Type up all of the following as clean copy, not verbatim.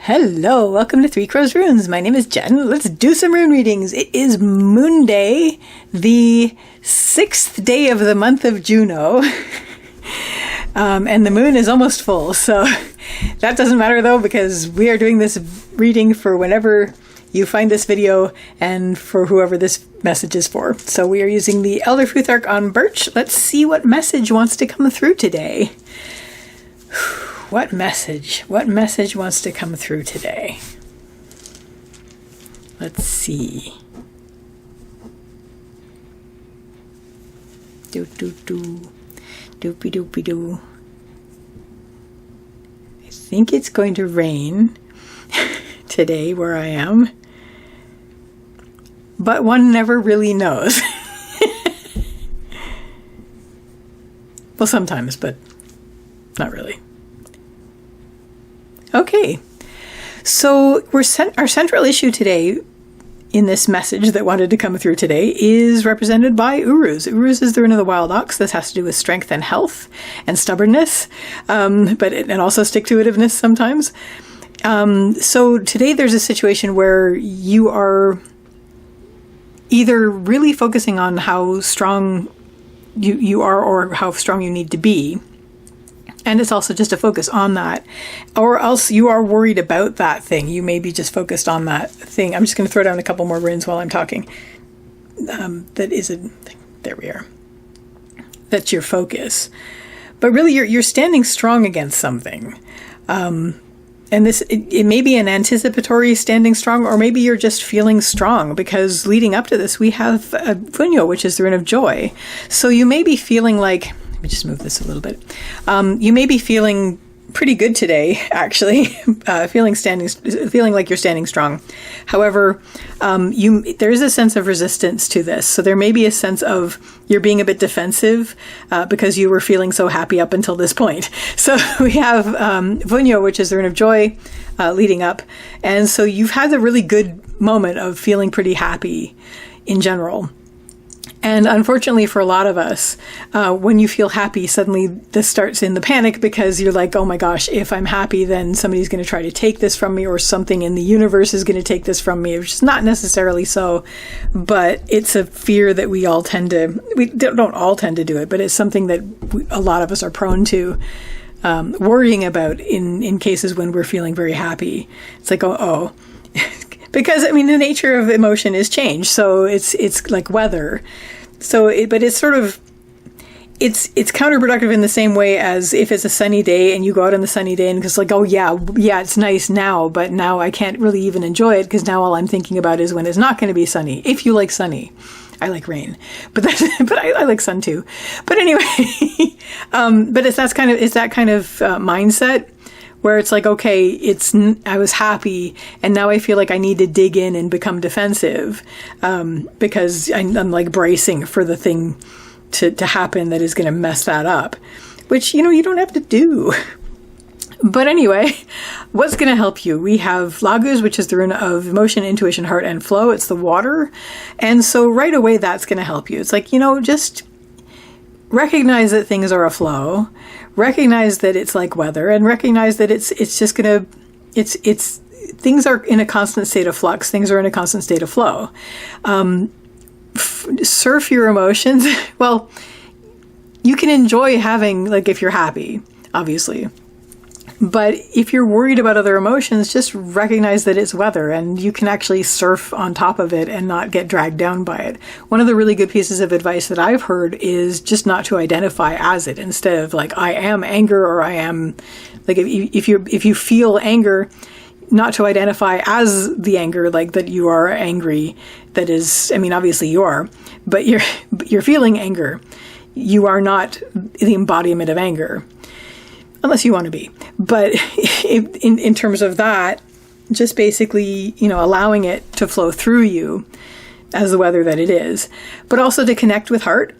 Hello, welcome to Three Crows Runes. My name is Jen. Let's do some rune readings. It is Moon Day, the 6th day of the month of Juno. And the moon is almost full, so that doesn't matter though, because we are doing this reading for whenever you find this video and for whoever this message is for. So we are using the Elder Futhark on Birch. Let's see what message wants to come through today. What message wants to come through today? Let's see. Doopy-doopy-doo. I think it's going to rain today where I am, but one never really knows. Well, sometimes, but not really. Okay, so our central issue today in this message that wanted to come through today is represented by Uruz. Uruz is the rune of the wild ox. This has to do with strength and health and stubbornness, and also stick-to-itiveness sometimes. So today there's a situation where you are either really focusing on how strong you are or how strong you need to be. And it's also just a focus on that. Or else you are worried about that thing. You may be just focused on that thing. I'm just going to throw down a couple more runes while I'm talking. There we are. That's your focus. But really you're standing strong against something. And it may be an anticipatory standing strong, or maybe you're just feeling strong, because leading up to this, we have Funyo, which is the rune of joy. So you may be feeling like, let me just move this a little bit. You may be feeling pretty good today, actually, feeling like you're standing strong. However, there is a sense of resistance to this. So there may be a sense of you're being a bit defensive because you were feeling so happy up until this point. So we have Funyo, which is the rune of joy, leading up. And so you've had a really good moment of feeling pretty happy in general. And unfortunately for a lot of us, when you feel happy, suddenly this starts in the panic, because you're like, oh my gosh, if I'm happy, then somebody's going to try to take this from me, or something in the universe is going to take this from me, which is not necessarily so, but it's a fear that we don't all tend to do it, but it's something that a lot of us are prone to worrying about in cases when we're feeling very happy. It's like, oh. Because, the nature of emotion is change. So it's like weather. But it's sort of, it's counterproductive in the same way as if it's a sunny day and you go out on the sunny day and it's like, oh yeah, it's nice now, but now I can't really even enjoy it because now all I'm thinking about is when it's not going to be sunny. If you like sunny. I like rain, but I like sun too. But anyway, but it's that kind of mindset, where it's like, okay, I was happy, and now I feel like I need to dig in and become defensive, because I'm like bracing for the thing to happen that is going to mess that up, which, you don't have to do. But anyway, what's going to help you? We have Laguz, which is the rune of emotion, intuition, heart, and flow. It's the water. And so right away, that's going to help you. It's like, just recognize that things are a flow, recognize that it's like weather, and recognize that it's just gonna, things are in a constant state of flux, things are in a constant state of flow. Surf your emotions. Well, you can enjoy having, like, if you're happy, obviously. But if you're worried about other emotions, just recognize that it's weather, and you can actually surf on top of it and not get dragged down by it. One of the really good pieces of advice that I've heard is just not to identify as it, instead of like, I am anger, or I am, like, if you feel anger, not to identify as the anger, like that you are angry. That is, obviously you are, but you're feeling anger. You are not the embodiment of anger. Unless you want to be. But in terms of that, just basically, allowing it to flow through you as the weather that it is. But also to connect with heart,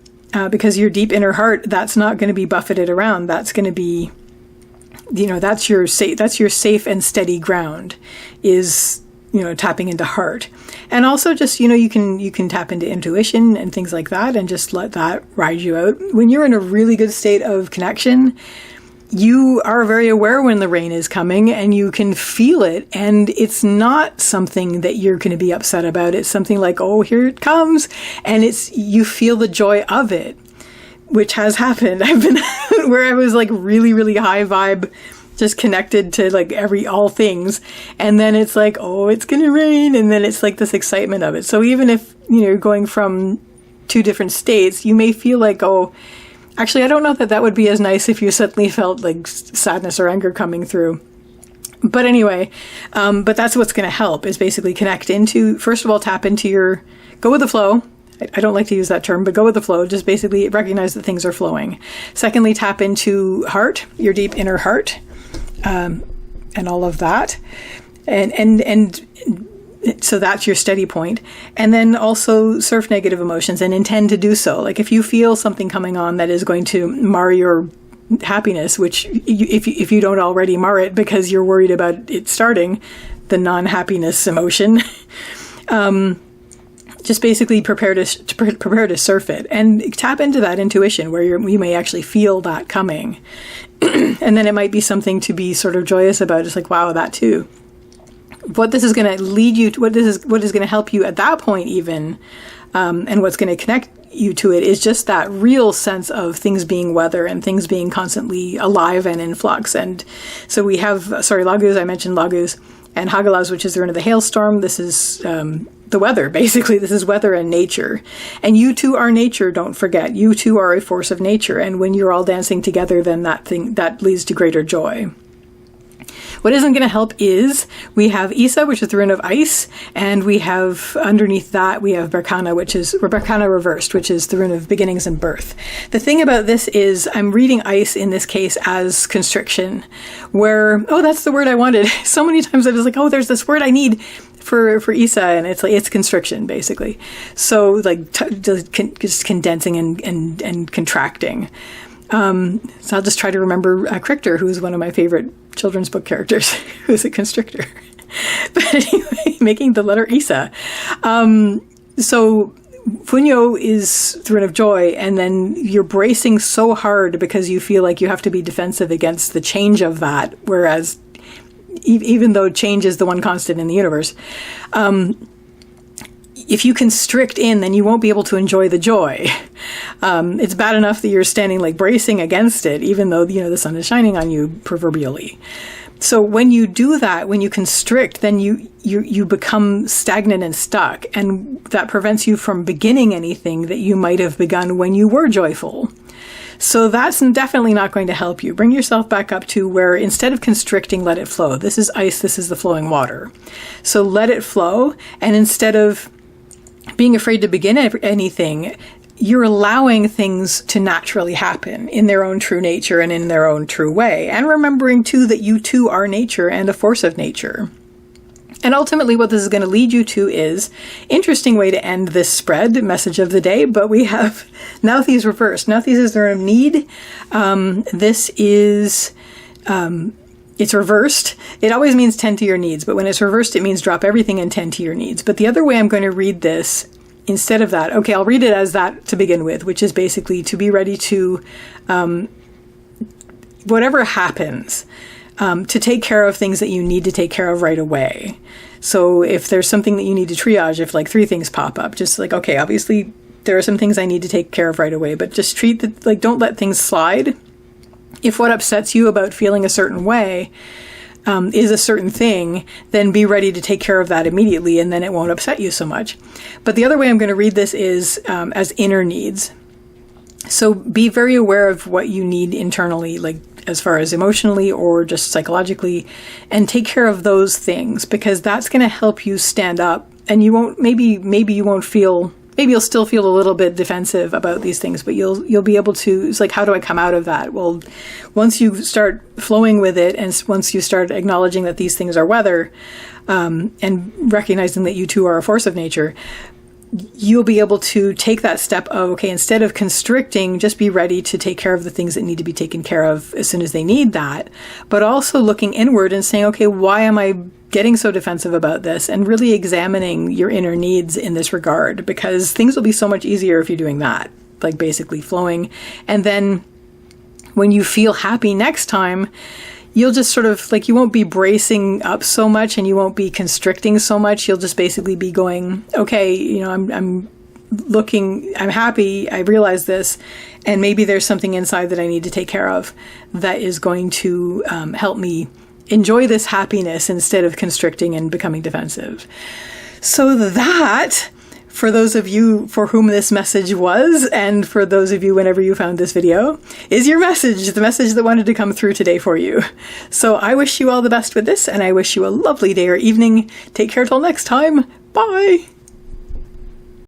because your deep inner heart, that's not going to be buffeted around. That's going to be, that's your safe and steady ground, is, tapping into heart. And also just, you can tap into intuition and things like that, and just let that ride you out. When you're in a really good state of connection, you are very aware when the rain is coming and you can feel it. And it's not something that you're going to be upset about. It's something like, oh, here it comes. And you feel the joy of it, which has happened. I've been where I was like really, really high vibe, just connected to like all things. And then it's like, oh, it's going to rain. And then it's like this excitement of it. So even if, you're going from two different states, you may feel like, oh, actually, I don't know that would be as nice if you suddenly felt like sadness or anger coming through. But anyway, but that's what's going to help, is basically connect into, first of all, tap into go with the flow. I don't like to use that term, but go with the flow. Just basically recognize that things are flowing. Secondly, tap into heart, your deep inner heart, and all of that. And so that's your steady point. And then also surf negative emotions and intend to do so. Like if you feel something coming on that is going to mar your happiness, which if you don't already mar it because you're worried about it starting, the non-happiness emotion, just basically prepare to surf it and tap into that intuition where you may actually feel that coming. And then it might be something to be sort of joyous about. It's like, wow, that too. What this is going to lead you to, what is going to help you at that point even, and what's going to connect you to it is just that real sense of things being weather and things being constantly alive and in flux. And so we have, Laguz, I mentioned Laguz, and Hagalaz, which is the rune of the hailstorm. This is the weather, basically. This is weather and nature. And you too are nature, don't forget. You too are a force of nature. And when you're all dancing together, then that leads to greater joy. What isn't going to help is we have Isa, which is the rune of ice, and we have underneath that we have Berkana, which is Berkana reversed, which is the rune of beginnings and birth. The thing about this is I'm reading ice in this case as constriction, where, oh, that's the word I wanted. So many times I was like, oh, there's this word I need for Isa, and it's constriction, basically. So like just condensing and contracting. So I'll just try to remember Crichter, who's one of my favorite children's book characters, who's a constrictor. But anyway, making the letter Isa. So Funyo is the rune of joy, and then you're bracing so hard because you feel like you have to be defensive against the change of that, whereas even though change is the one constant in the universe, if you constrict in, then you won't be able to enjoy the joy. It's bad enough that you're standing like bracing against it, even though, the sun is shining on you proverbially. So when you do that, when you constrict, then you become stagnant and stuck, and that prevents you from beginning anything that you might have begun when you were joyful. So that's definitely not going to help you. Bring yourself back up to where instead of constricting, let it flow. This is ice, this is the flowing water. So let it flow, and instead of being afraid to begin anything, you're allowing things to naturally happen in their own true nature and in their own true way. And remembering too that you too are nature and a force of nature. And ultimately what this is going to lead you to is, interesting way to end this spread, message of the day, but we have Nauthi's reversed. Nauthi's is the rune of need. This is, it's reversed. It always means tend to your needs, but when it's reversed, it means drop everything and tend to your needs. But the other way I'm going to read this, instead of that, okay, I'll read it as that to begin with, which is basically to be ready to, whatever happens, to take care of things that you need to take care of right away. So if there's something that you need to triage, if like 3 things pop up, just like, okay, obviously there are some things I need to take care of right away, but just don't let things slide. If what upsets you about feeling a certain way is a certain thing, then be ready to take care of that immediately, and then it won't upset you so much. But the other way I'm going to read this is as inner needs. So be very aware of what you need internally, like as far as emotionally or just psychologically, and take care of those things, because that's going to help you stand up. And you won't, maybe you won't feel, maybe you'll still feel a little bit defensive about these things, but you'll be able to, it's like, how do I come out of that? Well, once you start flowing with it, and once you start acknowledging that these things are weather, and recognizing that you too are a force of nature, you'll be able to take that step of, okay, instead of constricting, just be ready to take care of the things that need to be taken care of as soon as they need that, but also looking inward and saying, okay, why am I getting so defensive about this? And really examining your inner needs in this regard, because things will be so much easier if you're doing that, like basically flowing. And then when you feel happy next time, you'll just sort of like, you won't be bracing up so much and you won't be constricting so much. You'll just basically be going, okay, you know, I'm happy, I realize this, and maybe there's something inside that I need to take care of that is going to help me enjoy this happiness instead of constricting and becoming defensive. So that, for those of you for whom this message was, and for those of you whenever you found this video, is your message, the message that wanted to come through today for you. So I wish you all the best with this, and I wish you a lovely day or evening. Take care till next time. Bye!